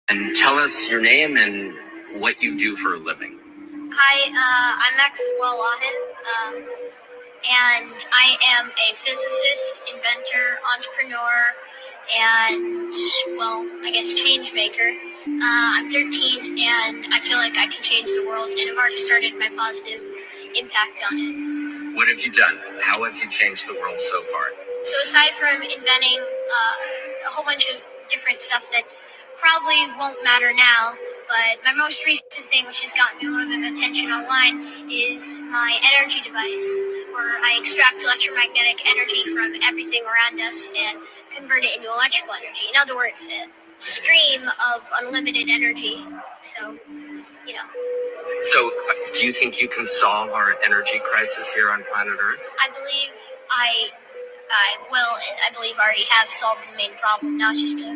And tell us your name and what you do for a living. Hi, I'm Maxwell Lahin, and I am a physicist, inventor, entrepreneur, and, well, I guess change maker. I'm 13, and I feel like I can change the world, and I've already started my positive impact on it. What have you done? How have you changed the world so far? So aside from inventing a whole bunch of different stuff that probably won't matter now, but my most recent thing, which has gotten me a little bit of attention online, is my energy device, where I extract electromagnetic energy from everything around us and convert it into electrical energy. In other words, a stream of unlimited energy. So, you know. So, do you think you can solve our energy crisis here on planet Earth? I believe I will, and I believe I already have solved the main problem. Now it's just a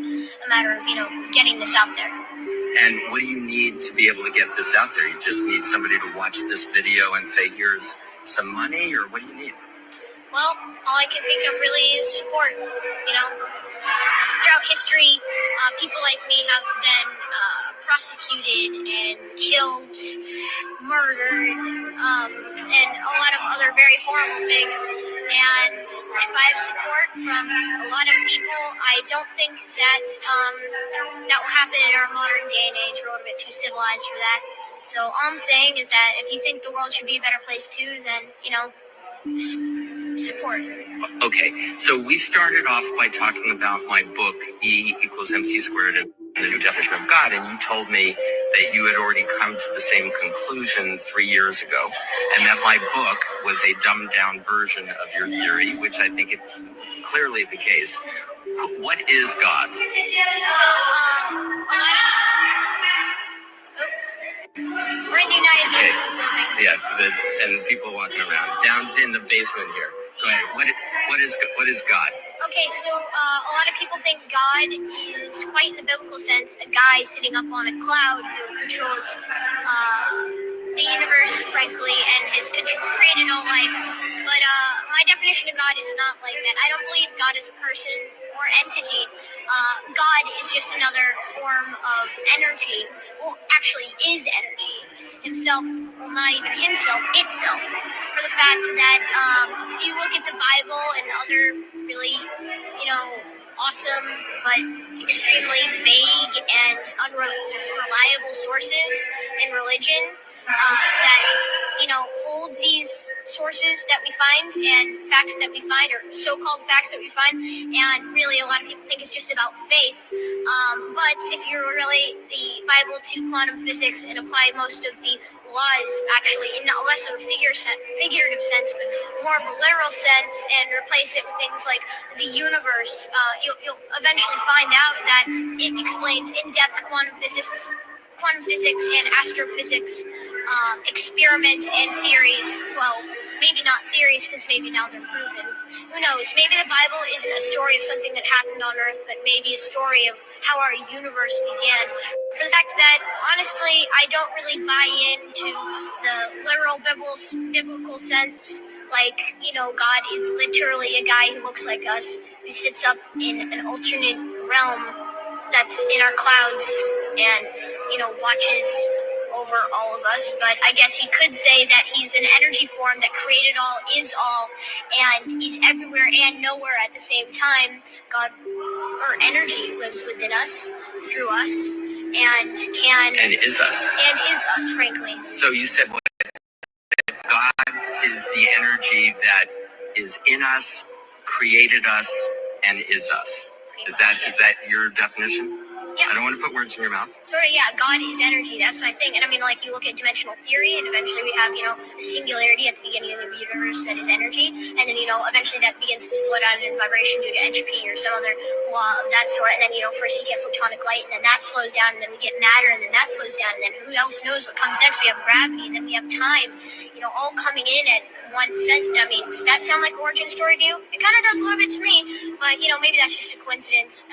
matter of, getting this out there. And what do you need to be able to get this out there? You just need somebody to watch this video and say, here's some money, or what do you need? Well, all I can think of really is support, Throughout history, people like me have been prosecuted and killed, murdered, and a lot of other very horrible things. And if I have support from a lot of people, I don't think that that will happen in our modern day and age. We're a little bit too civilized for that. So all I'm saying is that if you think the world should be a better place too, then, support. Okay, so we started off by talking about my book, E equals MC squared, and the new definition of God, and you told me that you had already come to the same conclusion 3 years ago, and that my book was a dumbed-down version of your theory, which I think it's clearly the case. What is God? We're in the United Nations building. Yeah, and people walking around down in the basement here. Go ahead. What is God? Okay, so a lot of people think God is, quite in the biblical sense, a guy sitting up on a cloud who controls the universe, frankly, and has created all life. But my definition of God is not like that. I don't believe God is a person or entity. God is just another form of energy. Well, actually is energy. Himself, well, not even himself, itself. For the fact that if you look at the Bible and other really, awesome but extremely vague and unreliable sources in religion that, hold these sources that we find and facts that we find, or so-called facts that we find, and really a lot of people think it's just about faith. But if you relate the Bible to quantum physics and apply most of the laws actually in less of a figurative sense, but more of a literal sense, and replace it with things like the universe, you'll eventually find out that it explains in-depth quantum physics and astrophysics, experiments and theories. Well, maybe not theories, because maybe now they're proven. Who knows? Maybe the Bible isn't a story of something that happened on Earth, but maybe a story of how our universe began. For the fact that, honestly, I don't really buy into the literal biblical sense. Like, God is literally a guy who looks like us, who sits up in an alternate realm that's in our clouds and, watches over all of us. But I guess you could say that he's an energy form that created all, is all, and he's everywhere and nowhere at the same time. God, or energy, lives within us, through us, and is us, frankly. So you said God is the energy that is in us, created us, and is us. Is that your definition? Yeah. I don't want to put words in your mouth. Sort of, yeah. God is energy. That's my thing. And I mean, you look at dimensional theory, and eventually we have, a singularity at the beginning of the universe that is energy. And then, eventually that begins to slow down in vibration due to entropy or some other law of that sort. And then, first you get photonic light, and then that slows down, and then we get matter, and then that slows down. And then who else knows what comes next? We have gravity, and then we have time, all coming in at one sense. I mean, does that sound like an origin story to you? It kind of does a little bit to me, but, maybe that's just a coincidence.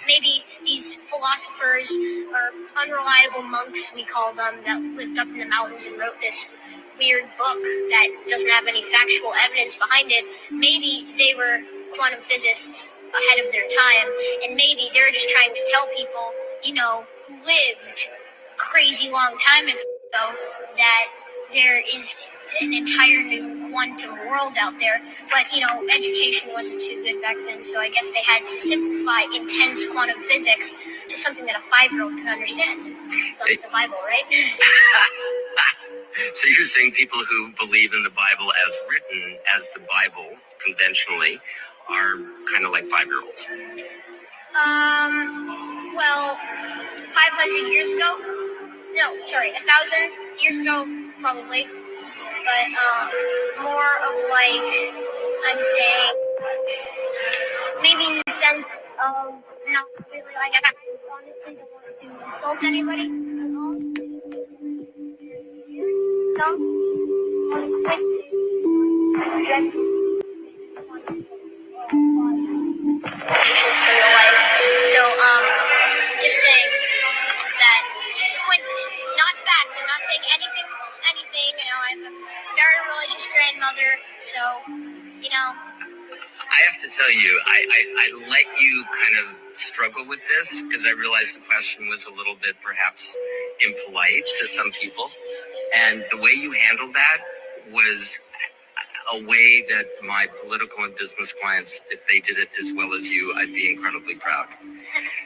Maybe these philosophers or unreliable monks, we call them, that lived up in the mountains and wrote this weird book that doesn't have any factual evidence behind it. Maybe they were quantum physicists ahead of their time, and maybe they're just trying to tell people, who lived a crazy long time ago, that there is an entire new quantum world out there. But, education wasn't too good back then, so I guess they had to simplify intense quantum physics to something that a 5-year-old could understand. That's the Bible, right? So you're saying people who believe in the Bible as written, as the Bible conventionally, are kind of like 5-year-olds? Well, 500 years ago? No, sorry, 1,000 years ago, probably. But, more of like, I'm saying, maybe in the sense of not really, like, I honestly don't want to insult anybody at all. For your life. So, just saying that it's a coincidence. It's not fact. I'm not saying anything's anything. I have a very religious grandmother, so, I have to tell you, I let you kind of struggle with this because I realized the question was a little bit perhaps impolite to some people. And the way you handled that was a way that my political and business clients, if they did it as well as you, I'd be incredibly proud.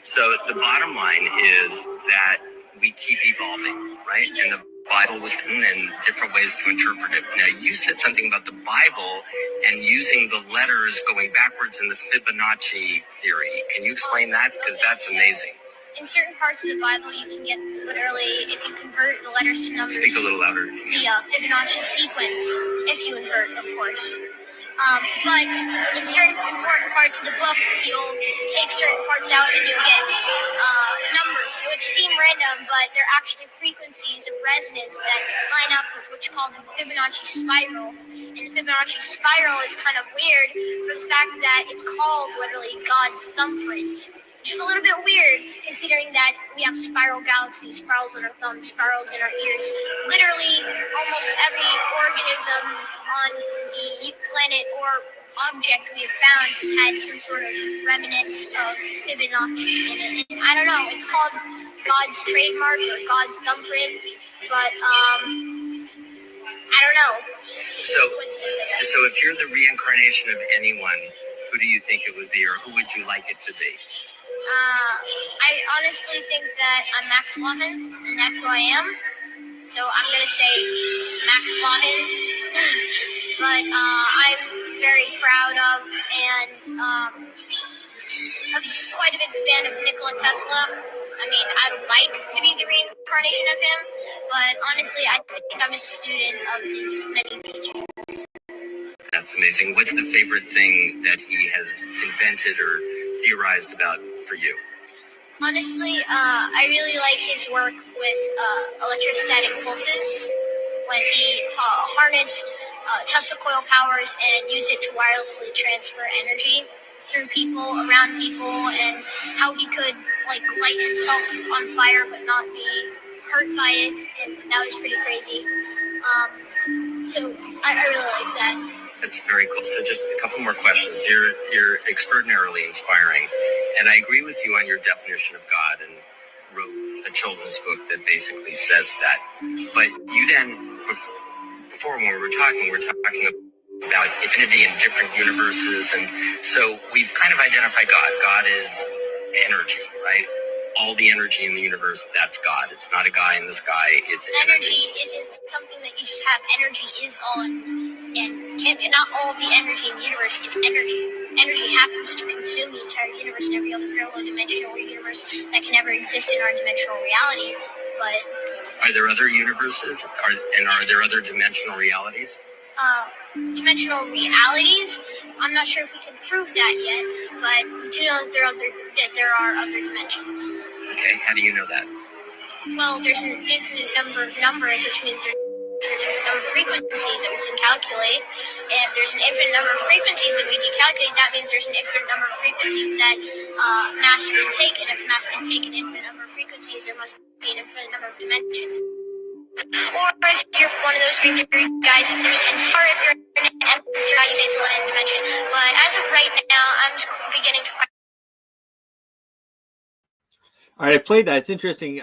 So the bottom line is that we keep evolving, right? And the Bible was written in different ways to interpret it. Now, you said something about the Bible and using the letters going backwards in the Fibonacci theory. Can you explain that? Because that's amazing. In certain parts of the Bible, you can get literally, if you convert the letters to numbers. Speak a little louder. The Fibonacci sequence, if you invert, of course. But in certain important parts of the book, you'll take certain parts out and you'll get numbers, which seem random, but they're actually frequencies of resonance that line up with what's called the Fibonacci spiral. And the Fibonacci spiral is kind of weird for the fact that it's called literally God's thumbprint. Which is a little bit weird, considering that we have spiral galaxies, spirals in our thumbs, spirals in our ears. Literally, almost every organism on the planet or object we have found has had some sort of reminiscence of Fibonacci in it. And I don't know, it's called God's trademark or God's thumbprint, but I don't know. So if you're the reincarnation of anyone, who do you think it would be, or who would you like it to be? I honestly think that I'm Max Lawman, and that's who I am. So I'm going to say Max Lawman. But I'm very proud of and I'm quite a big fan of Nikola Tesla. I mean, I'd like to be the reincarnation of him, but honestly, I think I'm just a student of his many teachings. That's amazing. What's the favorite thing that he has invented or theorized about for you? Honestly, I really like his work with electrostatic pulses when he harnessed Tesla coil powers and used it to wirelessly transfer energy through people, around people, and how he could light himself on fire but not be hurt by it, and that was pretty crazy. So I really like that. That's very cool. So just a couple more questions. You're extraordinarily inspiring, and I agree with you on your definition of God and wrote a children's book that basically says that. But you then, before when we were talking about infinity and different universes, and so we've kind of identified God. God is energy, right? All the energy in the universe, that's God. It's not a guy in the sky. It's energy isn't something that you just have. Energy is on, and not all the energy in the universe is energy. Energy happens to consume the entire universe and every other parallel dimension or universe that can never exist in our dimensional reality. But are there other universes? Are there other dimensional realities? Dimensional realities? I'm not sure if we can prove that yet, but we do know that there are other dimensions. Okay, how do you know that? Well, there's an infinite number of numbers, which means there's an infinite number of frequencies that we can calculate. And if there's an infinite number of frequencies that we can calculate, that means there's an infinite number of frequencies that mass can take. And if mass can take an infinite number of frequencies, there must be an infinite number of dimensions. Or if you're one of those string theory guys, or if you're an how you say it's one dimension. But as of right now, I'm just beginning to. All right, I played that. It's interesting.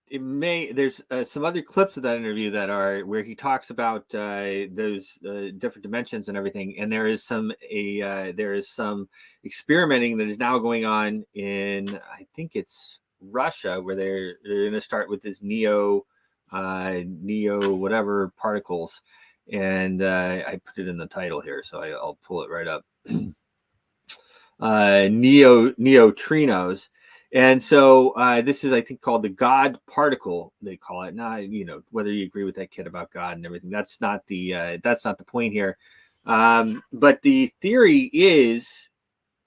There's some other clips of that interview that are where he talks about those different dimensions and everything. And there is some experimenting that is now going on in, I think it's Russia, where they're going to start with this neo whatever particles. And I put it in the title here, so I'll pull it right up. Neutrinos. And so this is, I think, called the God particle. They call it. Now, whether you agree with that kid about God and everything, that's not the point here. But the theory is,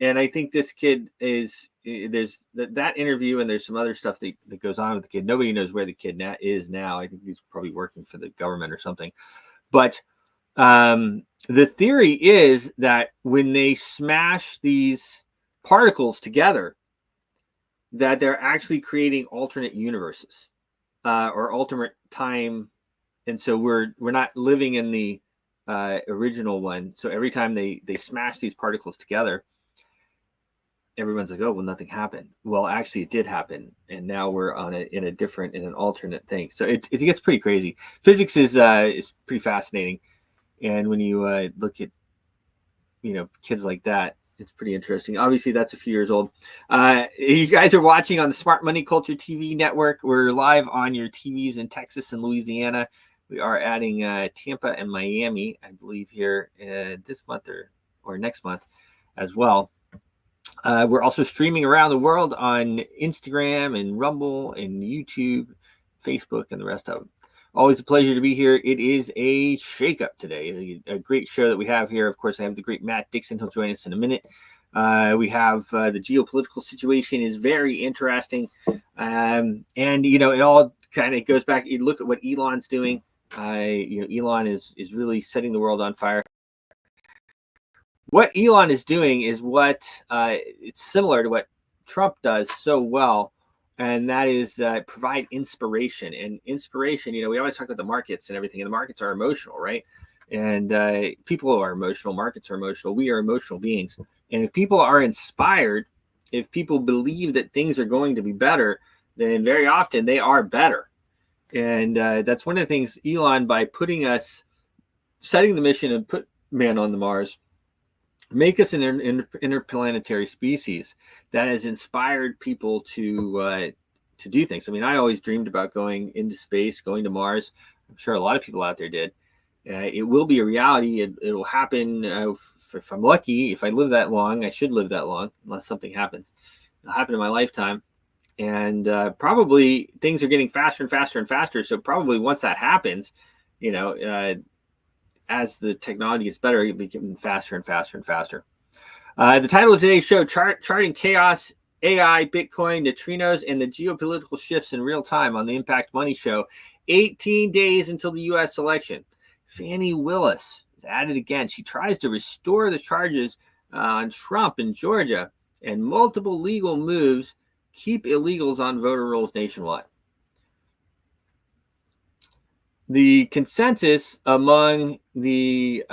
and I think this kid is. There's that interview, and there's some other stuff that goes on with the kid. Nobody knows where the kid is now. I think he's probably working for the government or something. But the theory is that when they smash these particles together, that they're actually creating alternate universes or alternate time, and so we're not living in the original one. So every time they smash these particles together, everyone's like, oh, well, nothing happened. Well, actually it did happen, and now we're in an alternate thing. So it gets pretty crazy. Physics is pretty fascinating, and when you look at kids like that, it's pretty interesting. Obviously, that's a few years old. You guys are watching on the Smart Money Culture TV network. We're live on your TVs in Texas and Louisiana. We are adding Tampa and Miami, I believe, here this month or next month as well. We're also streaming around the world on Instagram and Rumble and YouTube, Facebook, and the rest of them. Always a pleasure to be here. It is a shakeup today. A great show that we have here. Of course, I have the great Matt Dixon. He'll join us in a minute. We have the geopolitical situation is very interesting. And, it all kind of goes back. You look at what Elon's doing. Elon is really setting the world on fire. What Elon is doing is what it's similar to what Trump does so well. And that is provide inspiration. And inspiration, we always talk about the markets and everything, and the markets are emotional, right? And people are emotional, markets are emotional, we are emotional beings. And if people are inspired, if people believe that things are going to be better, then very often they are better. And that's one of the things Elon, by setting the mission and put man on the Mars, make us an interplanetary species that has inspired people to do things. I mean, I always dreamed about going into space, going to Mars. I'm sure a lot of people out there did. It will be a reality. It will happen if I'm lucky. If I live that long, I should live that long, unless something happens. It'll happen in my lifetime. And probably things are getting faster and faster and faster. So probably once that happens, as the technology gets better, it'll be getting faster and faster and faster. The title of today's show, Charting Chaos, AI, Bitcoin, Neutrinos, and the Geopolitical Shifts in Real Time on the Impact Money Show. 18 days until the U.S. election. Fani Willis is at it again. She tries to restore the charges on Trump in Georgia, and multiple legal moves keep illegals on voter rolls nationwide. The consensus among the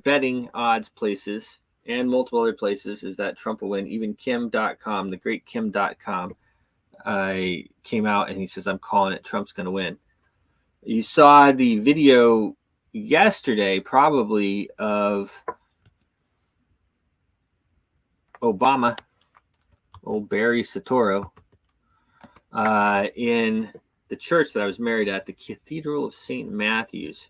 betting odds places and multiple other places is that Trump will win. Even Kim.com, the great Kim.com, came out and he says, I'm calling it, Trump's going to win. You saw the video yesterday, probably, of Obama, old Barry Soetoro, in the church that I was married at, the Cathedral of St. Matthew's.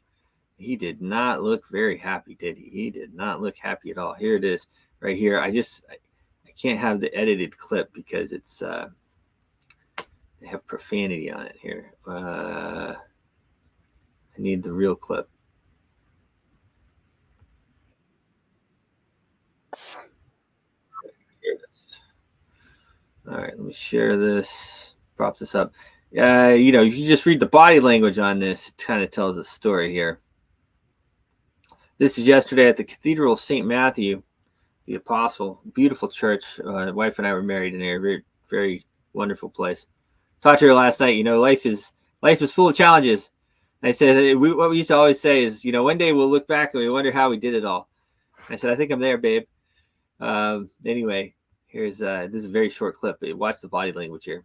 He did not look very happy, did he? He did not look happy at all. Here it is right here. I can't have the edited clip because it's they have profanity on it here. I need the real clip. Here it is. All right, let me share this, prop this up. If you just read the body language on this, it kind of tells a story here. This is yesterday at the Cathedral of St. Matthew, the Apostle. Beautiful church. My wife and I were married in there. Very, very wonderful place. Talked to her last night. Life is full of challenges. I said, what we used to always say is, one day we'll look back and we wonder how we did it all. I said, I think I'm there, babe. Anyway, here's this is a very short clip. Watch the body language here.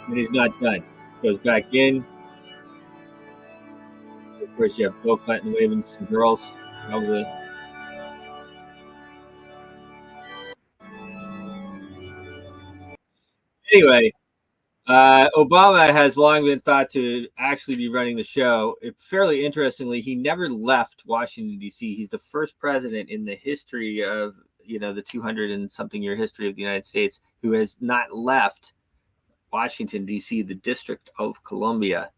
And he's not done. Goes back in. Of course, you have Bill Clinton waving some girls. Probably. Anyway, Obama has long been thought to actually be running the show. Fairly interestingly, he never left Washington, D.C. He's the first president in the history of, the 200 and something year history of the United States who has not left Washington, D.C., the District of Columbia,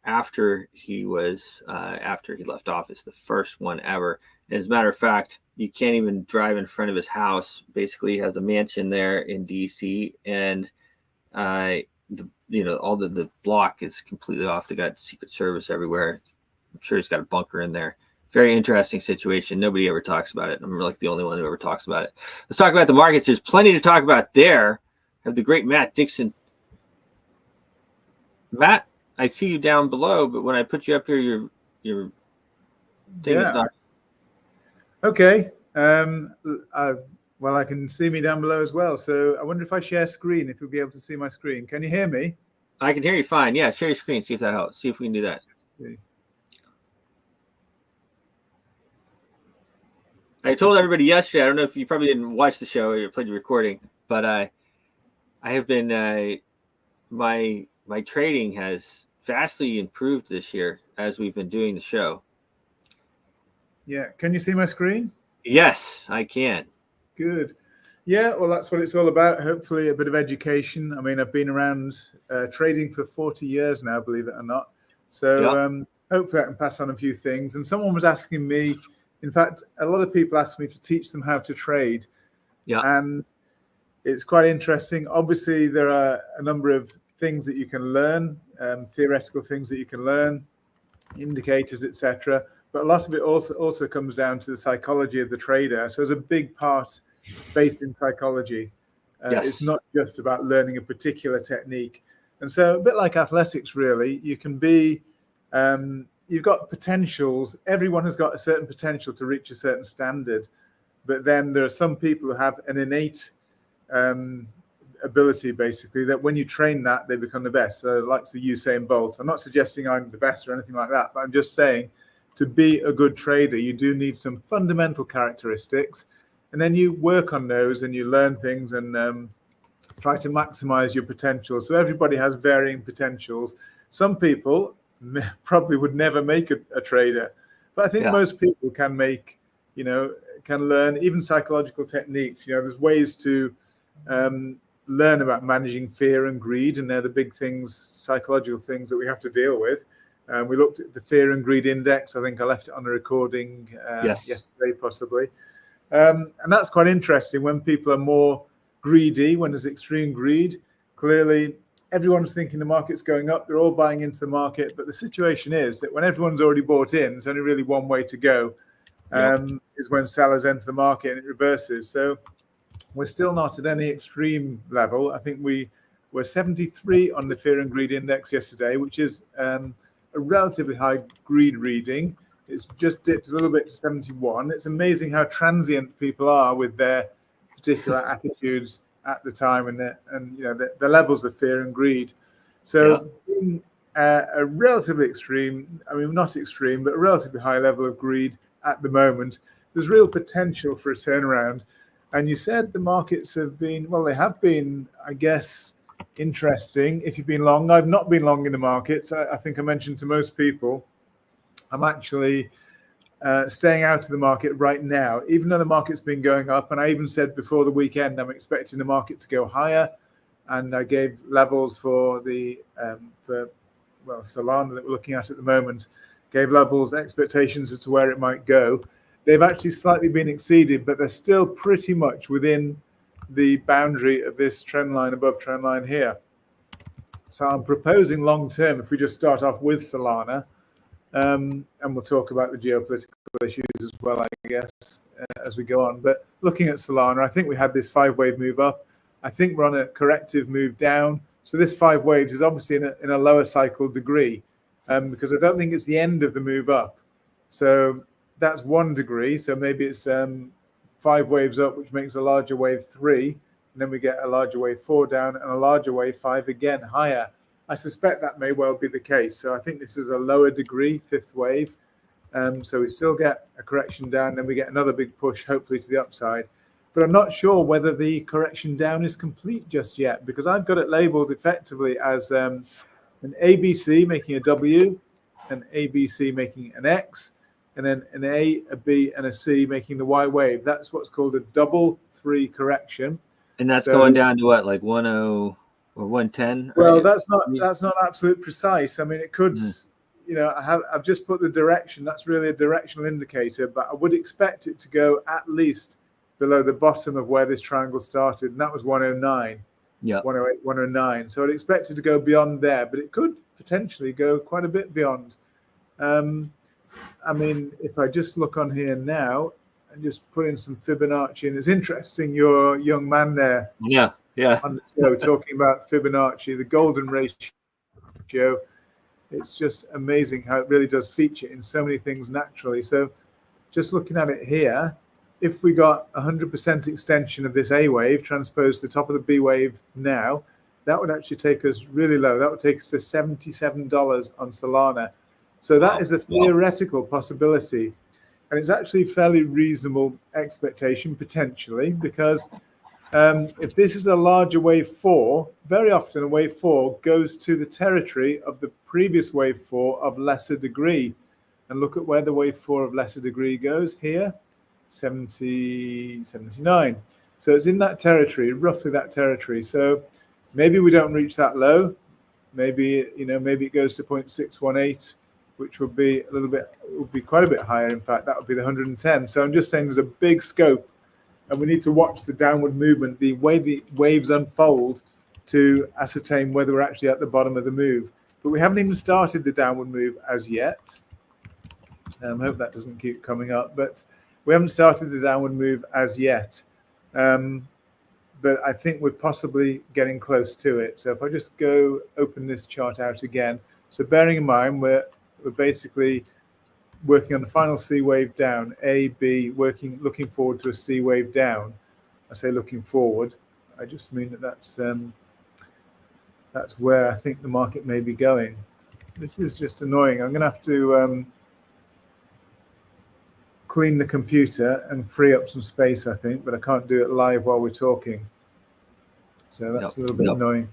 after he left office, the first one ever. And as a matter of fact, you can't even drive in front of his house. Basically, he has a mansion there in D.C. and all the block is completely off. They got Secret Service everywhere. I'm sure he's got a bunker in there. Very interesting situation. Nobody ever talks about it. I'm like the only one who ever talks about it. Let's talk about the markets. There's plenty to talk about there. I have the great Matt Dixon. Matt, I see you down below, but when I put you up here, your thing is not. Okay. Well, I can see me down below as well. So I wonder if I share screen, if you'll be able to see my screen. Can you hear me? I can hear you fine. Yeah, share your screen. See if that helps. See if we can do that. I told everybody yesterday, I don't know if you probably didn't watch the show or you played the recording, but I have been, my trading has vastly improved this year as we've been doing the show. Yeah. Can you see my screen? Yes, I can. Good. Yeah, well, that's what it's all about. Hopefully a bit of education. I mean, I've been around trading for 40 years now, believe it or not. So hopefully I can pass on a few things. And someone was asking me, in fact, a lot of people ask me to teach them how to trade. Yeah. And it's quite interesting. Obviously, there are a number of things that you can learn, theoretical things that you can learn, indicators, etc. But a lot of it also comes down to the psychology of the trader. So there's a big part based in psychology. Yes. It's not just about learning a particular technique. And so a bit like athletics, really, you can be, you've got potentials. Everyone has got a certain potential to reach a certain standard. But then there are some people who have an innate ability, basically, that when you train that, they become the best. So like Usain Bolt. I'm not suggesting I'm the best or anything like that, but I'm just saying to be a good trader, you do need some fundamental characteristics. And then you work on those and you learn things and try to maximize your potential. So everybody has varying potentials. Some people probably would never make a trader, but I think most people can make, can learn even psychological techniques. There's ways to learn about managing fear and greed, and they're the big things, psychological things that we have to deal with. We looked at the fear and greed index. I think I left it on a recording yesterday, possibly. And that's quite interesting. When people are more greedy, when there's extreme greed, clearly everyone's thinking the market's going up. They're all buying into the market. But the situation is that when everyone's already bought in, there's only really one way to go, is when sellers enter the market and it reverses. So we're still not at any extreme level. I think we were 73 on the fear and greed index yesterday, which is a relatively high greed reading. It's just dipped a little bit to 71. It's amazing how transient people are with their particular attitudes at the time and the levels of fear and greed. So a relatively extreme, I mean, not extreme, but a relatively high level of greed at the moment. There's real potential for a turnaround. And you said the markets have been, well, they have been, I guess, interesting. If you've been long, I've not been long in the markets. I think I mentioned to most people, I'm actually staying out of the market right now, even though the market's been going up. And I even said before the weekend, I'm expecting the market to go higher. and I gave levels for the Solana that we're looking at the moment, gave levels, expectations as to where it might go. They've actually slightly been exceeded, but they're still pretty much within the boundary of this trend line above trend line here. So I'm proposing long term, if we just start off with Solana, and we'll talk about the geopolitical issues as well, I guess, as we go on. But looking at Solana, I think we had this 5-wave move up. I think we're on a corrective move down. So this 5 waves is obviously in a lower cycle degree, because I don't think it's the end of the move up. So that's 1 degree. So maybe it's 5 waves up, which makes a larger wave 3. And then we get a larger wave 4 down and a larger wave 5 again higher. I suspect that may well be the case. So I think this is a lower degree 5th wave. So we still get a correction down, then we get another big push, hopefully to the upside. But I'm not sure whether the correction down is complete just yet, because I've got it labeled effectively as an ABC making a W, an ABC making an X, and then an A, a B, and a C making the Y wave. That's what's called a double 3 correction. And that's going down to what, like 10 or 110? Well, that's not absolute precise. I mean, it could, I've just put the direction. That's really a directional indicator, but I would expect it to go at least below the bottom of where this triangle started, and that was 109. Yeah, 108, 109. So I'd expect it to go beyond there, but it could potentially go quite a bit beyond. I mean, if I just look on here now and just put in some Fibonacci, and it's interesting, your young man there, yeah, on the show talking about Fibonacci, the golden ratio. It's just amazing how it really does feature in so many things naturally. So just looking at it here, if we got 100% extension of this A wave transposed to the top of the B wave now, that would actually take us really low. That would take us to $77 on Solana. So that is a theoretical possibility. And it's actually a fairly reasonable expectation potentially, because if this is a larger wave 4, very often a wave 4 goes to the territory of the previous wave 4 of lesser degree. And look at where the wave 4 of lesser degree goes here. 70, 79. So it's in that territory, roughly that territory. So maybe we don't reach that low. Maybe it goes to 0.618, which would be quite a bit higher. In fact, that would be the 110. So I'm just saying there's a big scope, and we need to watch the downward movement, the way the waves unfold, to ascertain whether we're actually at the bottom of the move. But we haven't even started the downward move as yet. I hope that doesn't keep coming up, but we haven't started the downward move as yet, but I think we're possibly getting close to it. So if I just go open this chart out again, so bearing in mind we're basically working on the final C wave down, A, B, looking forward to a C wave down. I say looking forward, I just mean that's where I think the market may be going. This is just annoying. I'm going to have to clean the computer and free up some space, I think, but I can't do it live while we're talking. So that's a little bit annoying.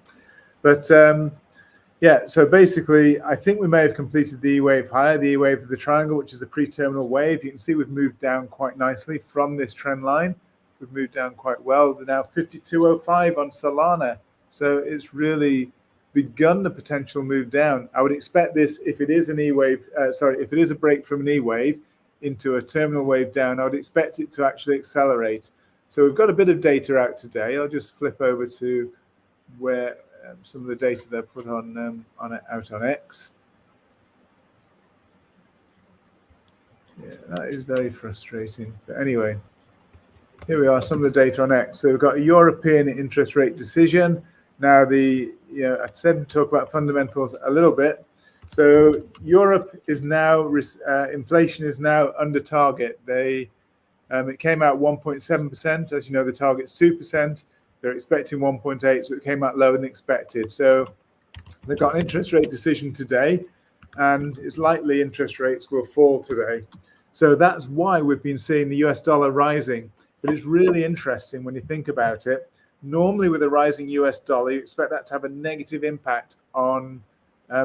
But so basically, I think we may have completed the E wave higher, the E wave of the triangle, which is the pre-terminal wave. You can see we've moved down quite nicely from this trend line. We've moved down quite well. They're now 52.05 on Solana. So it's really begun the potential move down. I would expect this, if it is an E wave, if it is a break from an E wave into a terminal wave down, I would expect it to actually accelerate. So we've got a bit of data out today. I'll just flip over to where some of the data they're put on out on X. Yeah, that is very frustrating. But anyway, here we are, some of the data on X. So we've got a European interest rate decision. Now I said to talk about fundamentals a little bit. So Europe is now, inflation is under target. It came out 1.7%. As you know, the target's 2%. They're expecting 1.8, so it came out lower than expected. So they've got an interest rate decision today, and it's likely interest rates will fall today. So that's why we've been seeing the US dollar rising. But it's really interesting when you think about it. Normally with a rising US dollar, you expect that to have a negative impact on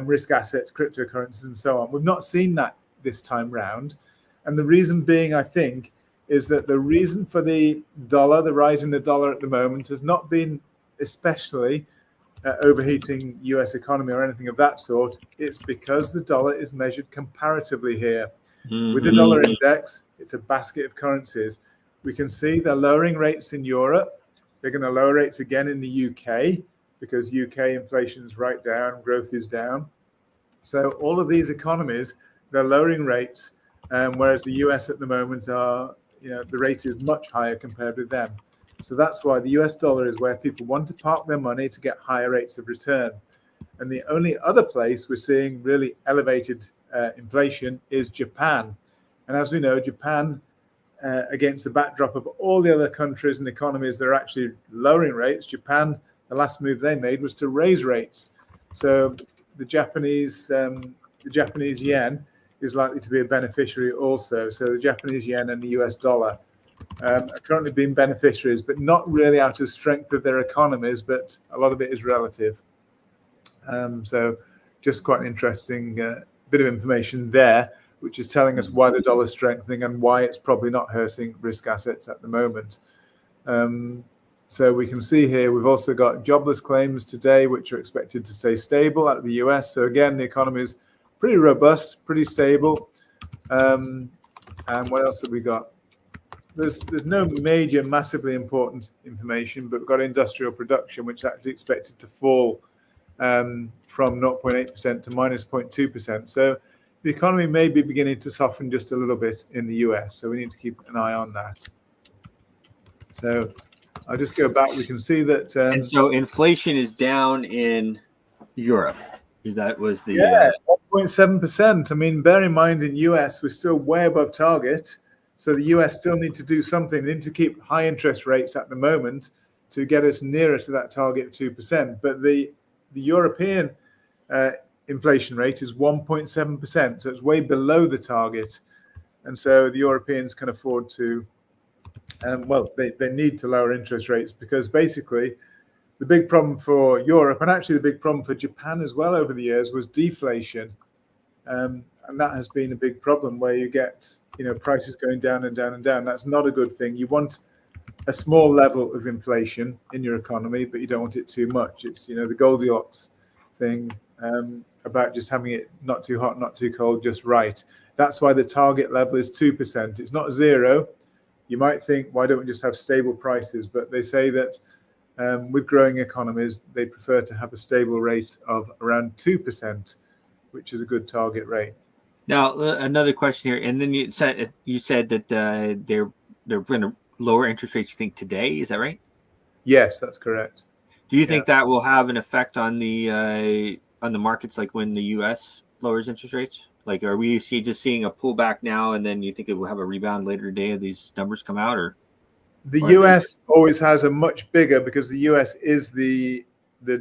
risk assets, cryptocurrencies, and so on. We've not seen that this time round. And the reason being, I think, is that the reason for the dollar, the rise in the dollar at the moment, has not been especially overheating US economy or anything of that sort. It's because the dollar is measured comparatively here. With the dollar index, it's a basket of currencies. We can see they're lowering rates in Europe. They're going to lower rates again in the UK because UK inflation is right down, growth is down. So all of these economies, they're lowering rates, whereas the US at the moment are, the rate is much higher compared with them. So that's why the US dollar is where people want to park their money to get higher rates of return. And the only other place we're seeing really elevated inflation is Japan. And as we know, Japan, against the backdrop of all the other countries and economies that are actually lowering rates, Japan, the last move they made was to raise rates. So the Japanese yen is likely to be a beneficiary also. So the Japanese yen and the US dollar are currently being beneficiaries, but not really out of strength of their economies, but a lot of it is relative. So just quite an interesting bit of information there, which is telling us why the dollar is strengthening and why it's probably not hurting risk assets at the moment. So we can see here, we've also got jobless claims today, which are expected to stay stable out of the US. So again, the economy is pretty robust, pretty stable. And what else have we got? There's no major, massively important information, but we've got industrial production, which is actually expected to fall from 0.8% to minus 0.2%. So the economy may be beginning to soften just a little bit in the US. So we need to keep an eye on that. So I'll just go back. We can see that. And so inflation is down in Europe. That was the 1.7%. I mean, bear in mind in US we're still way above target, so the US still need to do something. They need to keep high interest rates at the moment to get us nearer to that target of 2%. But the European inflation rate is 1.7%, so it's way below the target, and so the Europeans can afford to. They need to lower interest rates because basically the big problem for Europe, and actually the big problem for Japan as well over the years, was deflation. And that has been a big problem where you get, prices going down and down and down. That's not a good thing. You want a small level of inflation in your economy, but you don't want it too much. It's, the Goldilocks thing about just having it not too hot, not too cold, just right. That's why the target level is 2%. It's not zero. You might think, why don't we just have stable prices? But they say that with growing economies, they prefer to have a stable rate of around 2%, which is a good target rate. Now, another question here, and then you said that they're going to lower interest rates. You think today? Is that right? Yes, that's correct. Do you think that will have an effect on the markets, like when the U.S. lowers interest rates? Like, are we just seeing a pullback now, and then you think it will have a rebound later today as these numbers come out, or? The US always has a much bigger, because the US is the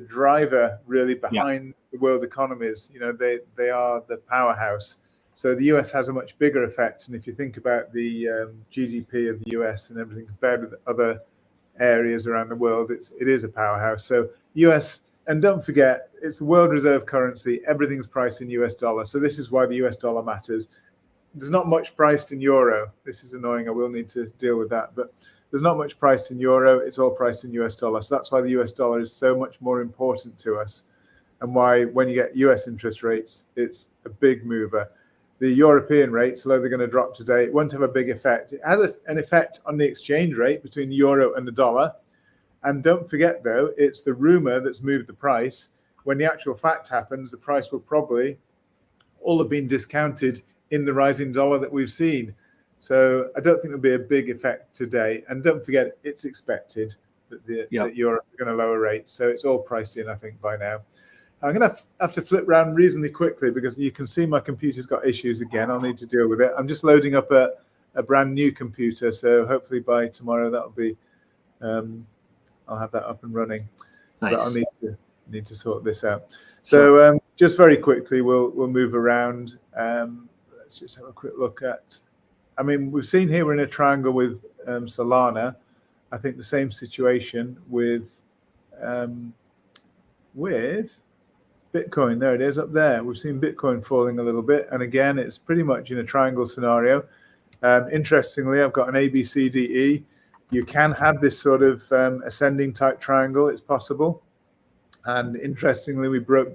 driver really behind the world economies. They are the powerhouse. So the US has a much bigger effect. And if you think about the GDP of the US and everything compared with other areas around the world, it is a powerhouse. So US, and don't forget, it's the world reserve currency. Everything's priced in US dollar. So this is why the US dollar matters. There's not much priced in euro. This is annoying. I will need to deal with that. But there's not much priced in euro. It's all priced in US dollar. So that's why the US dollar is so much more important to us, and why when you get US interest rates, it's a big mover. The European rates, although they're going to drop today, it won't have a big effect. It has an effect on the exchange rate between the euro and the dollar. And don't forget, though, it's the rumor that's moved the price. When the actual fact happens, the price will probably all have been discounted in the rising dollar that we've seen. So I don't think there'll be a big effect today. And don't forget, it's expected that that Europe are going to lower rates. So it's all priced in, I think, by now. I'm going to have to flip around reasonably quickly because you can see my computer's got issues again. I'll need to deal with it. I'm just loading up a brand new computer. So hopefully by tomorrow, that'll be, I'll have that up and running. Nice. But I'll need to sort this out. So just very quickly, we'll move around. Let's just have a quick look at, we've seen here we're in a triangle with Solana. I think the same situation with Bitcoin. There it is up there. We've seen Bitcoin falling a little bit. And again, it's pretty much in a triangle scenario. Interestingly, I've got an ABCDE. You can have this sort of ascending type triangle. It's possible. And interestingly, we broke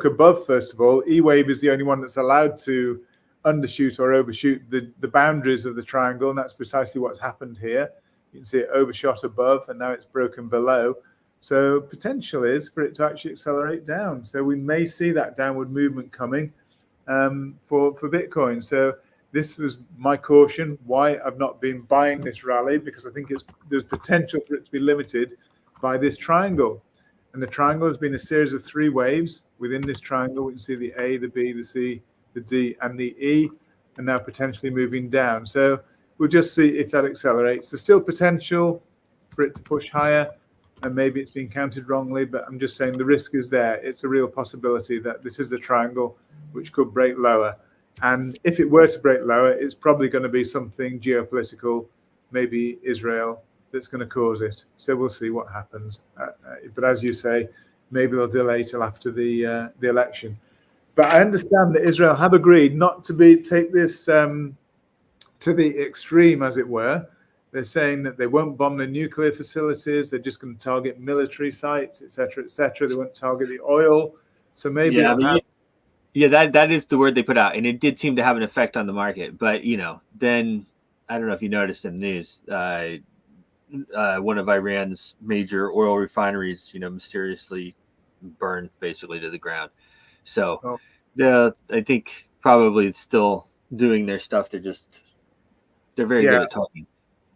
above, first of all. E-Wave is the only one that's allowed to undershoot or overshoot the boundaries of the triangle, and that's precisely what's happened here. You can see it overshot above, and now it's broken below. So potential is for it to actually accelerate down. So we may see that downward movement coming for Bitcoin. So this was my caution, why I've not been buying this rally, because I think there's potential for it to be limited by this triangle. And the triangle has been a series of 3 waves. Within this triangle, we can see the A, the B, the C, the D, and the E, and now potentially moving down. So we'll just see if that accelerates. There's still potential for it to push higher, and maybe it's been counted wrongly, but I'm just saying the risk is there. It's a real possibility that this is a triangle which could break lower. And if it were to break lower, it's probably going to be something geopolitical, maybe Israel, that's going to cause it. So we'll see what happens. But as you say, maybe they'll delay till after the election. But I understand that Israel have agreed not to take this to the extreme, as it were. They're saying that they won't bomb the nuclear facilities. They're just going to target military sites, etc., etc. They won't target the oil. So maybe that is the word they put out, and it did seem to have an effect on the market. But then I don't know if you noticed in the news. One of Iran's major oil refineries, mysteriously burned basically to the ground. So I think probably it's still doing their stuff. They're very good at talking.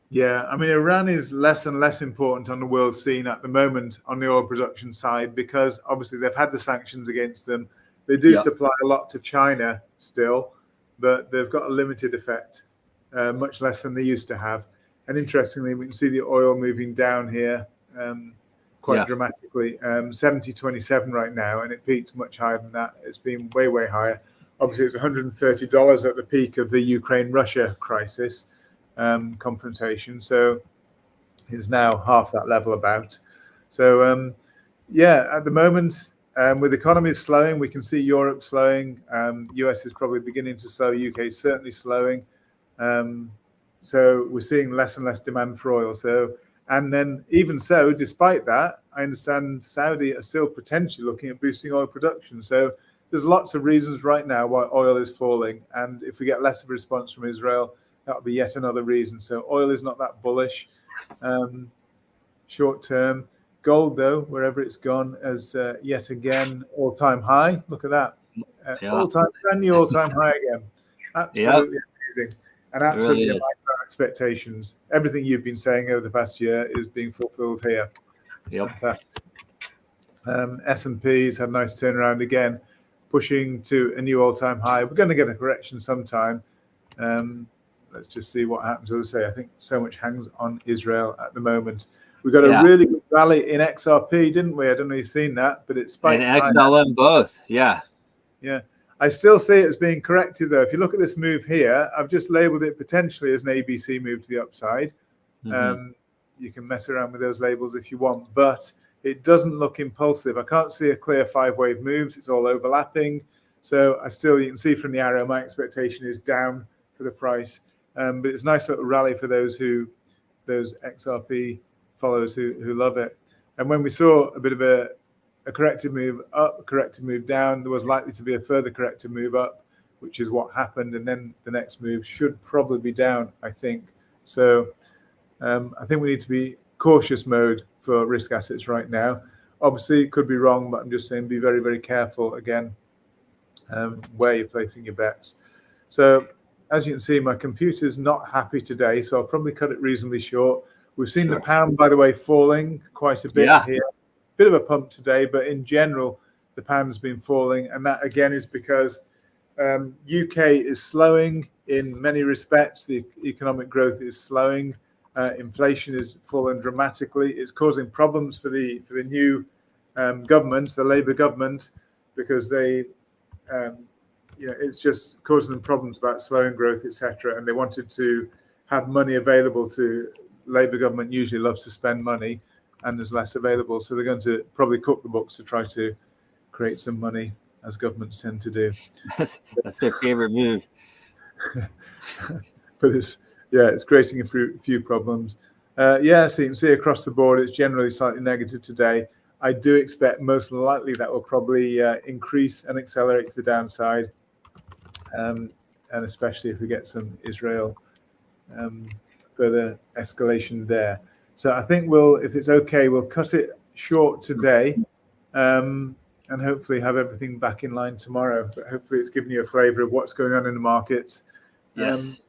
Yeah, I mean, Iran is less and less important on the world scene at the moment on the oil production side, because obviously they've had the sanctions against them. They do supply a lot to China still, but they've got a limited effect, much less than they used to have. And interestingly, we can see the oil moving down here quite dramatically. 70.27 right now, and it peaked much higher than that. It's been way, way higher. Obviously, it's $130 at the peak of the Ukraine-Russia crisis confrontation. So it's now half that level about. So, at the moment, with economies slowing, we can see Europe slowing. US is probably beginning to slow. UK is certainly slowing. So we're seeing less and less demand for oil. So, and then even so, despite that, I understand Saudi are still potentially looking at boosting oil production. So there's lots of reasons right now why oil is falling. And if we get less of a response from Israel, that'll be yet another reason. So oil is not that bullish short term. Gold, though, wherever it's gone, as yet again all-time high. Look at that, brand new all-time high again. Absolutely amazing. And absolutely really like our expectations. Everything you've been saying over the past year is being fulfilled here. It's fantastic. S&P's had a nice turnaround again, pushing to a new all-time high. We're going to get a correction sometime. Let's just see what happens. As I say, I think so much hangs on Israel at the moment. We got a really good rally in XRP, didn't we? I don't know if you've seen that, but it spiked. And XLM both, yeah. I still see it as being corrective, though. If you look at this move here, I've just labeled it potentially as an ABC move to the upside. You can mess around with those labels if you want, but it doesn't look impulsive. I can't see a clear 5-wave moves. It's all overlapping. So you can see from the arrow, my expectation is down for the price. But it's a nice little rally for those XRP followers who love it. And when we saw a bit of a corrective move up, a corrective move down, there was likely to be a further corrective move up, which is what happened. And then the next move should probably be down, I think. So I think we need to be cautious mode for risk assets right now. Obviously, it could be wrong, but I'm just saying be very, very careful again where you're placing your bets. So as you can see, my computer's not happy today, so I'll probably cut it reasonably short. We've seen the pound, by the way, falling quite a bit here. Bit of a pump today, but in general, the pound's been falling. And that, again, is because UK is slowing in many respects. The economic growth is slowing. Inflation is fallen dramatically. It's causing problems for the new government, the Labour government, because it's just causing them problems about slowing growth, etc. And they wanted to have money available to Labour government. Usually loves to spend money, and there's less available. So they're going to probably cook the books to try to create some money, as governments tend to do. That's their favorite move. But it's creating a few problems. So you can see across the board, it's generally slightly negative today. I do expect most likely that will probably increase and accelerate to the downside, and especially if we get some Israel further escalation there. So I think if it's okay, we'll cut it short today, and hopefully have everything back in line tomorrow. But hopefully it's given you a flavour of what's going on in the markets. Yes.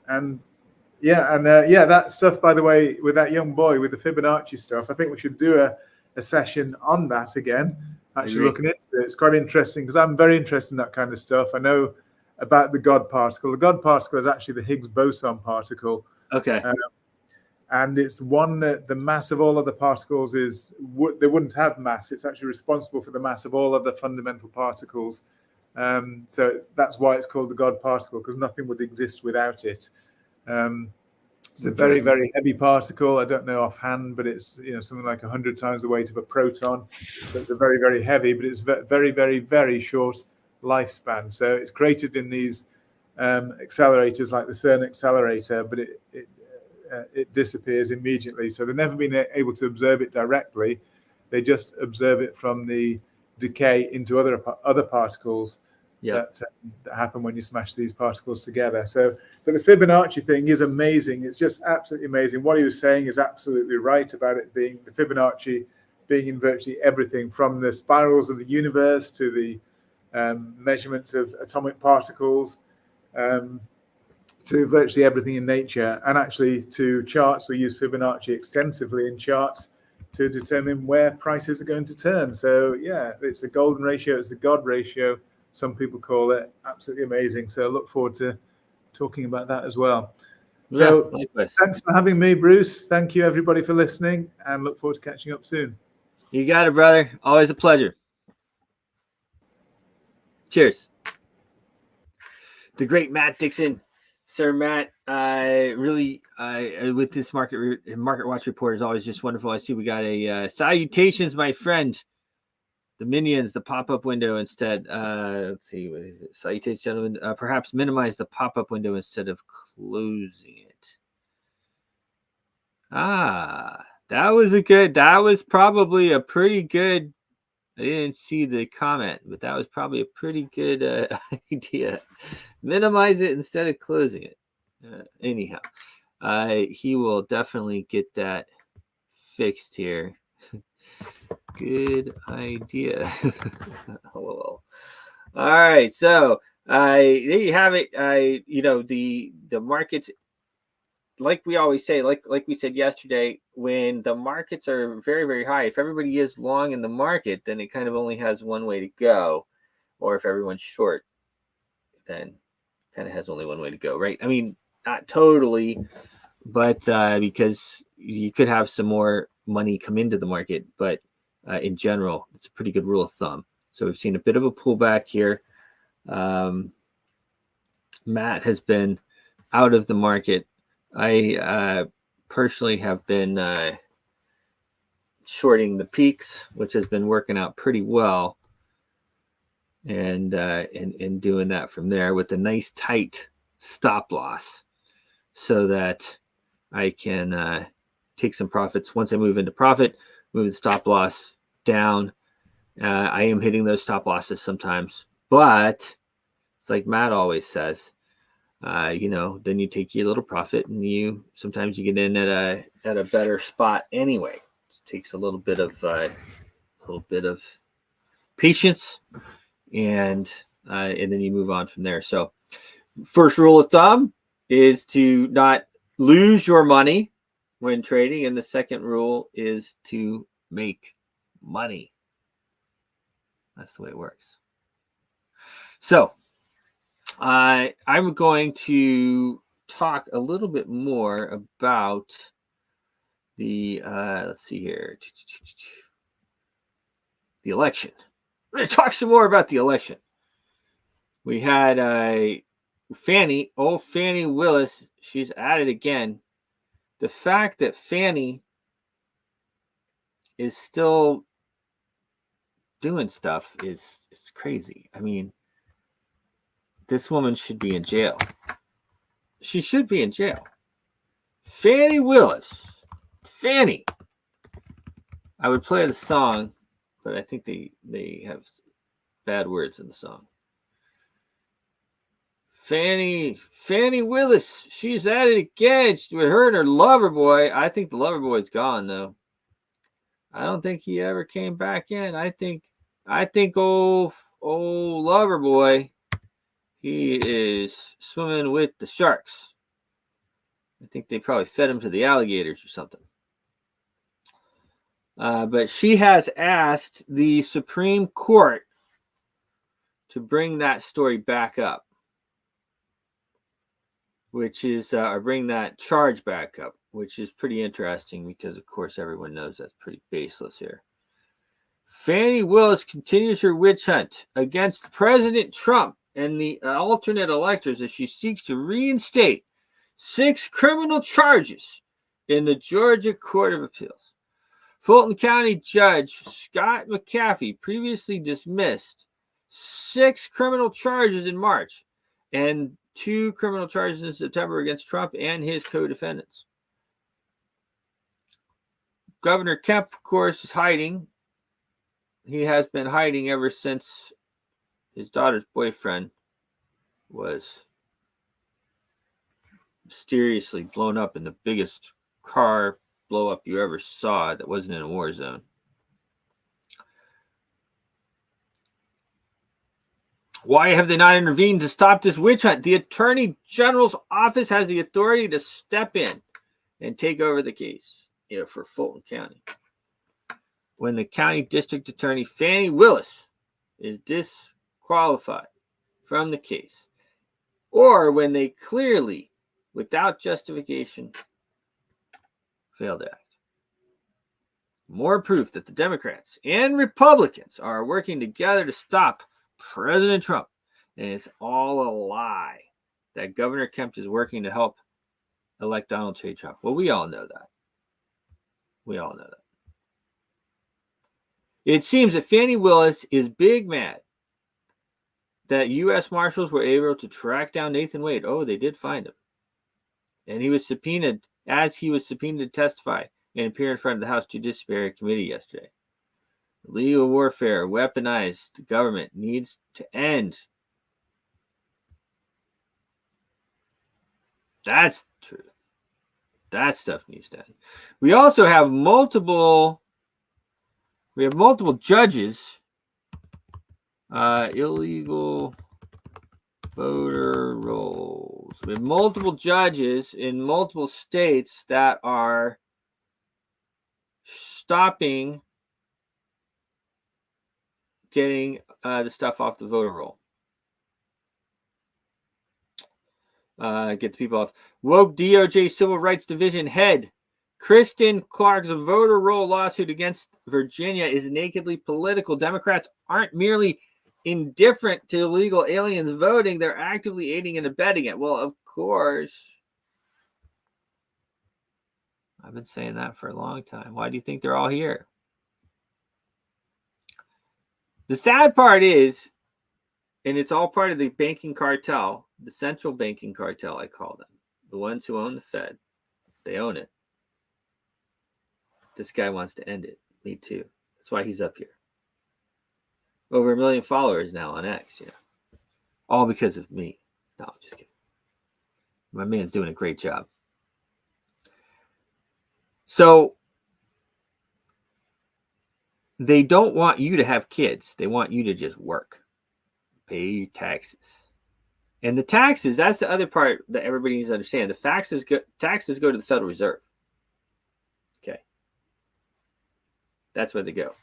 That stuff, by the way, with that young boy with the Fibonacci stuff, I think we should do a session on that again. Actually looking into it. It's quite interesting because I'm very interested in that kind of stuff. I know about the God particle. The God particle is actually the Higgs boson particle. Okay. And it's one that the mass of all other particles they wouldn't have mass. It's actually responsible for the mass of all other fundamental particles. So that's why it's called the God particle, because nothing would exist without it. It's a very, very heavy particle. I don't know offhand, but it's something like 100 times the weight of a proton. So it's a very, very heavy, but it's very, very, very short lifespan. So it's created in these accelerators like the CERN accelerator, but it disappears immediately. So they've never been able to observe it directly. They just observe it from the decay into other particles that happen when you smash these particles together. So, but the Fibonacci thing is amazing. It's just absolutely amazing. What he was saying is absolutely right about it being the Fibonacci being in virtually everything, from the spirals of the universe to the measurements of atomic particles, to virtually everything in nature, and actually to charts. We use Fibonacci extensively in charts to determine where prices are going to turn. So yeah, it's a golden ratio. It's the God ratio, some people call it. Absolutely amazing. So I look forward to talking about that as well. So thanks for having me, Bruce. Thank you everybody for listening, and look forward to catching up soon. You got it, brother. Always a pleasure. Cheers. The great Matt Dixon. Sir Matt, really, with this Market Watch report is always just wonderful. I see we got a salutations, my friend. The minions, the pop-up window instead. Let's see, what is it? Salutations, gentlemen. Perhaps minimize the pop-up window instead of closing it. That was probably a pretty good. I didn't see the comment, but that was probably a pretty good idea. Minimize it instead of closing it. Anyhow, he will definitely get that fixed here. Good idea. All right, so there you have it. The markets, like we always say, like we said yesterday, when the markets are very, very high, if everybody is long in the market, then it kind of only has one way to go. Or if everyone's short, then kind of has only one way to go, right? I mean, not totally, but because you could have some more money come into the market, but in general, it's a pretty good rule of thumb. So we've seen a bit of a pullback here. Matt has been out of the market. I personally have been shorting the peaks, which has been working out pretty well, and doing that from there with a nice tight stop loss, so that I can take some profits. Once I move into profit, move the stop loss down. I am hitting those stop losses sometimes, but it's like Matt always says, then you take your little profit, and sometimes you get in at a better spot anyway. It takes a little bit of patience, and then you move on from there. So first rule of thumb is to not lose your money when trading, and the second rule is to make money. That's the way it works. So I'm going to talk a little bit more about the let's see here, the election. I'm going to talk some more about the election. We had Fani Willis. She's at it again. The fact that Fani is still doing stuff is crazy. I mean, this woman should be in jail. She should be in jail. Fani Willis. Fani. I would play the song, but I think they have bad words in the song. Fani Willis, she's at it again with her and her lover boy. I think the lover boy's gone though. I don't think he ever came back in. I think old lover boy, he is swimming with the sharks. I think they probably fed him to the alligators or something. But she has asked the Supreme Court to bring that story back up, which is, or bring that charge back up, which is pretty interesting because, of course, everyone knows that's pretty baseless here. Fani Willis continues her witch hunt against President Trump and the alternate electors as she seeks to reinstate 6 criminal charges in the Georgia Court of Appeals. Fulton County Judge Scott McAfee previously dismissed 6 criminal charges in March and 2 criminal charges in September against Trump and his co-defendants. Governor Kemp, of course, is hiding. He has been hiding ever since his daughter's boyfriend was mysteriously blown up in the biggest car blow up you ever saw that wasn't in a war zone. Why have they not intervened to stop this witch hunt? The Attorney General's office has the authority to step in and take over the case for Fulton County. When the county district attorney, Fani Willis, is disqualified from the case, or when they clearly, without justification, fail to act. More proof that the Democrats and Republicans are working together to stop President Trump. And it's all a lie that Governor Kemp is working to help elect Donald J. Trump. Well, we all know that. We all know that. It seems that Fani Willis is big mad that U.S. Marshals were able to track down Nathan Wade. Oh, they did find him. And he was subpoenaed to testify and appear in front of the House Judiciary Committee yesterday. Legal warfare, weaponized government needs to end. That's the truth. That stuff needs to end. We also have multiple judges, illegal voter rolls. We have multiple judges in multiple states that are stopping getting the stuff off the voter roll. Get the people off. Woke DOJ Civil Rights Division head Kristen Clark's voter roll lawsuit against Virginia is nakedly political. Democrats aren't merely indifferent to illegal aliens voting, they're actively aiding and abetting it. Well, of course. I've been saying that for a long time. Why do you think they're all here? The sad part is, and it's all part of the banking cartel, the central banking cartel, I call them. The ones who own the Fed. They own it. This guy wants to end it. Me too. That's why he's up here. Over 1 million followers now on X, all because of me. No, I'm just kidding. My man's doing a great job. So, they don't want you to have kids. They want you to just work. Pay your taxes. And the taxes, that's the other part that everybody needs to understand. The taxes go to the Federal Reserve. Okay. That's where they go.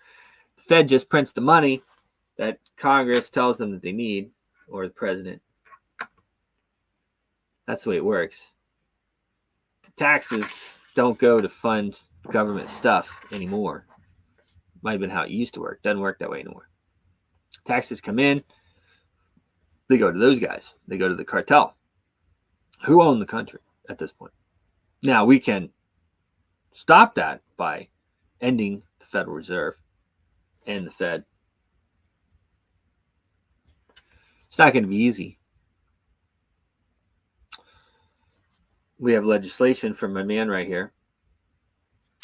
The Fed just prints the money that Congress tells them that they need, or the president. That's the way it works. The taxes don't go to fund government stuff anymore. Might have been how it used to work. Doesn't work that way anymore. Taxes come in. They go to those guys. They go to the cartel who own the country at this point. Now, we can stop that by ending the Federal Reserve and the Fed. It's not going to be easy. We have legislation from my man right here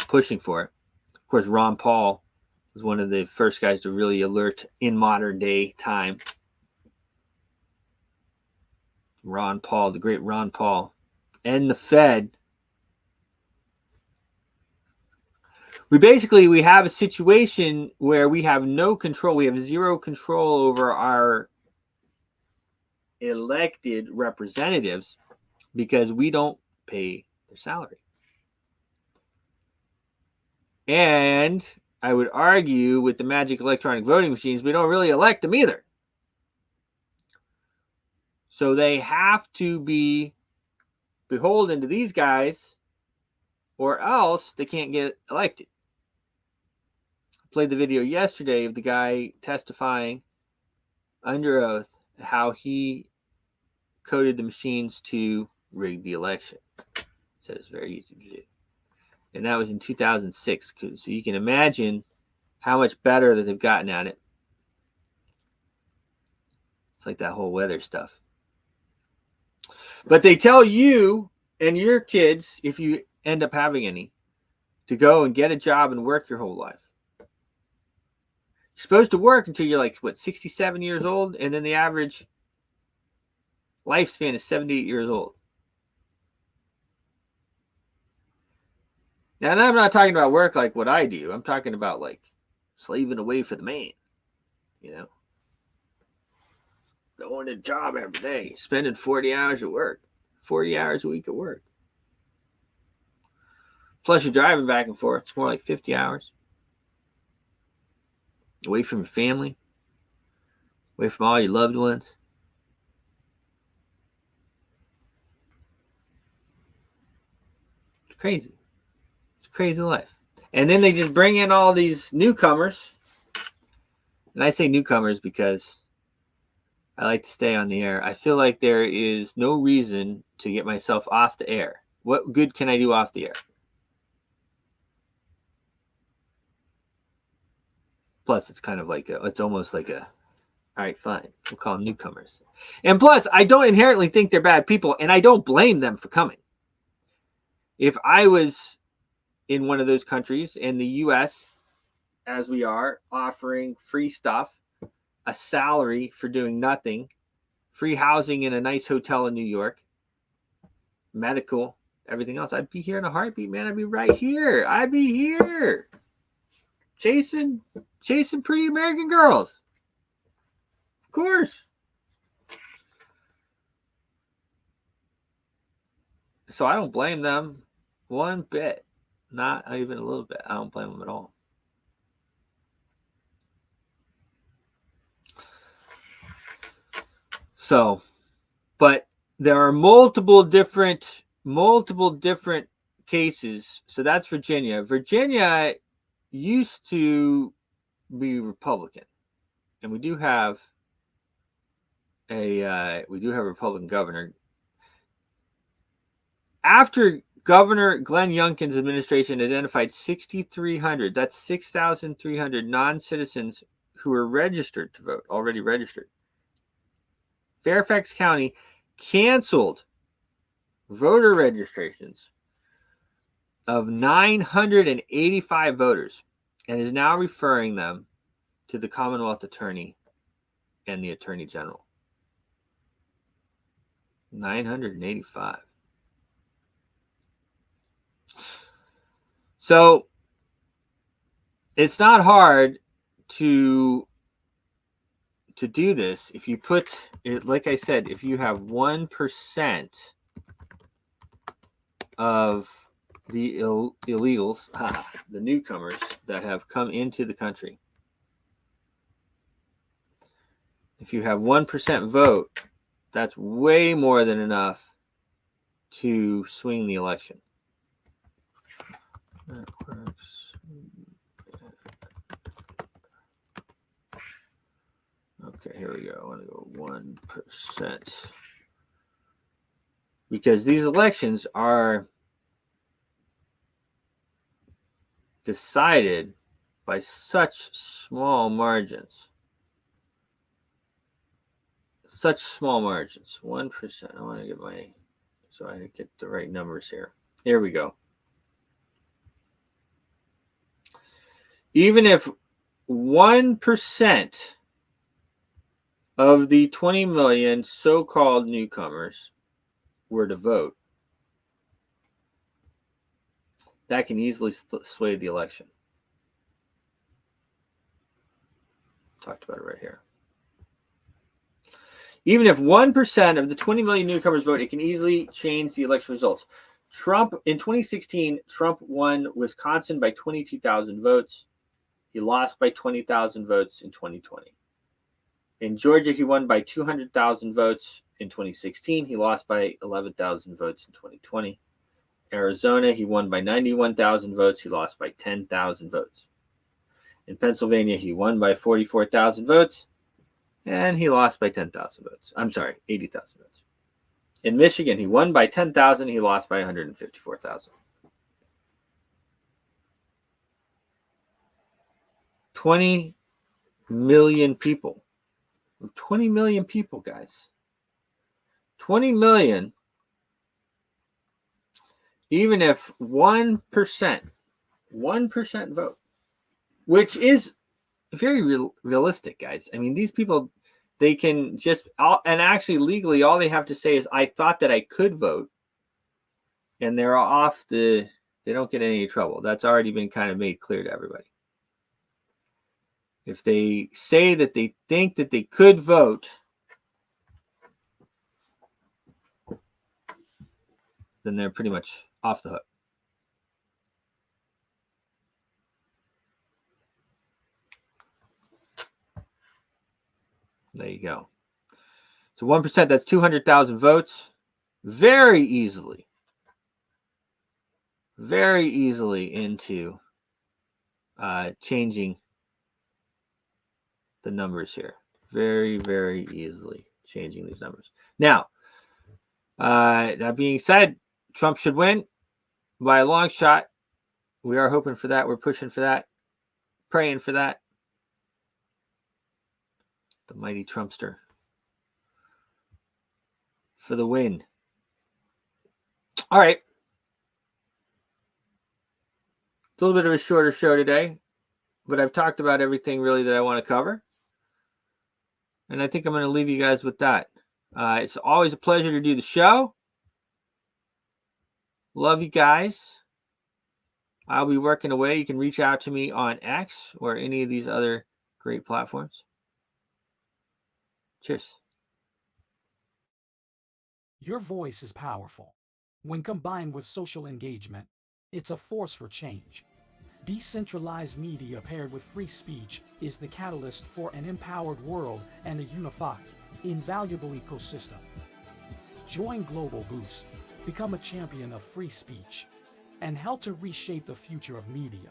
pushing for it. Of course, Ron Paul was one of the first guys to really alert in modern day time. Ron Paul, the great Ron Paul, and the Fed. We have a situation where we have no control. We have zero control over our elected representatives because we don't pay their salary. And I would argue with the magic electronic voting machines, we don't really elect them either. So they have to be beholden to these guys, or else they can't get elected. I played the video yesterday of the guy testifying under oath how he coded the machines to rig the election. Said it's very easy to do. And that was in 2006. So you can imagine how much better that they've gotten at it. It's like that whole weather stuff. But they tell you and your kids, if you end up having any, to go and get a job and work your whole life. You're supposed to work until you're like, 67 years old? And then the average lifespan is 78 years old. Now, and I'm not talking about work like what I do. I'm talking about like slaving away for the man, going to the job every day, spending 40 hours at work, 40 hours a week at work. Plus you're driving back and forth. It's more like 50 hours. Away from your family, away from all your loved ones. It's crazy. It's a crazy life. And then they just bring in all these newcomers. And I say newcomers because I like to stay on the air. I feel like there is no reason to get myself off the air. What good can I do off the air? Plus, it's kind of like it's almost like all right, fine. We'll call them newcomers. And plus, I don't inherently think they're bad people, and I don't blame them for coming. If I was in one of those countries, in the U.S., as we are, offering free stuff, a salary for doing nothing, free housing in a nice hotel in New York, medical, everything else, I'd be here in a heartbeat, man. I'd be right here. I'd be here. Chasing pretty American girls. Of course. So I don't blame them one bit. Not even a little bit. I don't blame them at all. So, but there are multiple different cases. So that's Virginia. Virginia used to be Republican, and we do have a Republican governor. After Governor Glenn Youngkin's administration identified 6,300, that's 6,300 non-citizens who were registered to vote, already registered. Fairfax County canceled voter registrations of 985 voters and is now referring them to the Commonwealth Attorney and the Attorney General. 985. So it's not hard to do this if you put it, like I said, if you have 1% of the illegals, the newcomers that have come into the country. If you have 1% vote, that's way more than enough to swing the election. That works. Okay, here we go. I want to go 1%. Because these elections are decided by such small margins. Such small margins. 1%. I want to get so I get the right numbers here. Here we go. Even if 1% of the 20 million so-called newcomers were to vote, that can easily sway the election. Talked about it right here. Even if 1% of the 20 million newcomers vote, it can easily change the election results. Trump, in 2016, Trump won Wisconsin by 22,000 votes. He lost by 20,000 votes in 2020. In Georgia, he won by 200,000 votes in 2016. He lost by 11,000 votes in 2020. Arizona, he won by 91,000 votes. He lost by 10,000 votes. In Pennsylvania, he won by 44,000 votes, and he lost by 10,000 votes. I'm sorry, 80,000 votes. In Michigan, he won by 10,000. He lost by 154,000. 20 million people. 20 million people, guys. 20 million. Even if 1% vote, which is very realistic, guys. I mean, these people, they can just, and actually legally, all they have to say is, I thought that I could vote, and they're off they don't get any trouble. That's already been kind of made clear to everybody. If they say that they think that they could vote, then they're pretty much off the hook. There you go. So 1%, that's 200,000 votes. Very easily into changing the numbers here. Very, very easily changing these numbers. Now, that being said, Trump should win by a long shot. We are hoping for that. We're pushing for that. Praying for that. The mighty Trumpster for the win. All right. It's a little bit of a shorter show today, but I've talked about everything really that I want to cover. And I think I'm going to leave you guys with that. It's always a pleasure to do the show. Love you guys. I'll be working away. You can reach out to me on X or any of these other great platforms. Cheers. Your voice is powerful. When combined with social engagement, it's a force for change. Decentralized media paired with free speech is the catalyst for an empowered world and a unified, invaluable ecosystem. Join Global Boost, become a champion of free speech, and help to reshape the future of media.